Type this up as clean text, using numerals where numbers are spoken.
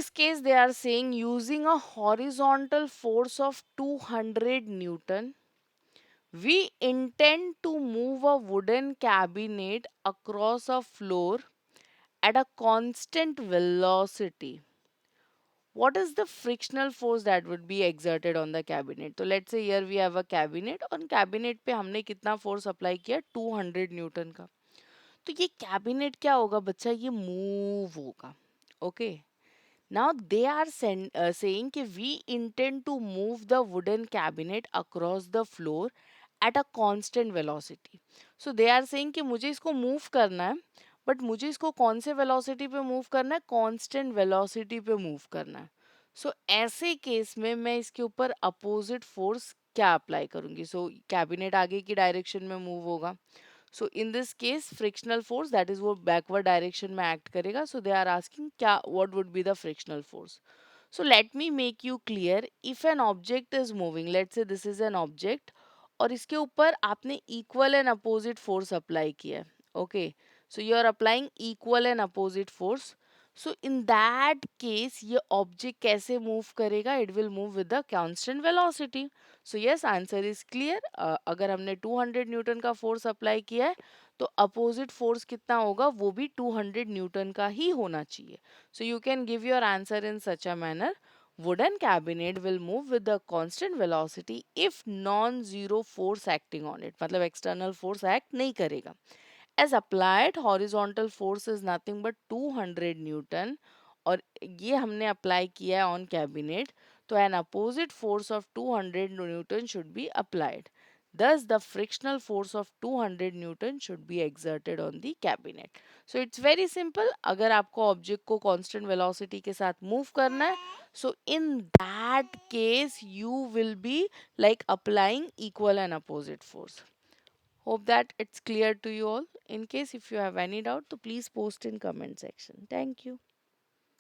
this case, they are saying using a horizontal force of 200 Newton, we intend to move a wooden cabinet across a floor at a constant velocity. What is the frictional force that would be exerted on the cabinet? तो let's say here we have a cabinet और cabinet पे हमने कितना force apply किया 200 Newton का. तो ये cabinet क्या होगा बच्चा, ये move होगा. Okay. Now they are saying कि we intend to move the wooden cabinet across the floor at a constant velocity. So they are saying कि मुझे इसको move करना है, but मुझे इसको कौन से velocity पे move करना है, constant velocity पे move करना है. So ऐसे केस में मैं इसके ऊपर opposite force क्या अप्लाई करूंगी. So कैबिनेट आगे की डायरेक्शन में मूव होगा. So in this case frictional force, that is वो backward direction में act करेगा. So they are asking क्या what would be the frictional force. So let me make you clear. If an object is moving, let's say this is an object, और इसके ऊपर आपने equal and opposite force apply किया है. Okay. So you are applying equal and opposite force. So in that case ये object कैसे move करेगा? It will move with the constant velocity. So yes, answer is clear. अगर हमने 200 Newton का force apply किया है तो अपोजिट फोर्स कितना होगा, वो भी 200 न्यूटन का ही होना चाहिए. So you can give your answer in such a manner. Wooden cabinet will move with the constant velocity if non-zero force acting on it. मतलब external force act नहीं करेगा. As applied horizontal force is nothing but 200 Newton और ये हमने apply किया है on cabinet, तो an opposite force of 200 Newton should be applied. Thus, the frictional force of 200 Newton should be exerted on the cabinet. So it's very simple. अगर आपको object को constant velocity के साथ मूव करना है, so in that case you will be like applying equal and opposite force. Hope that it's clear to you all. In case if you have any doubt, so please post in comment section. Thank you.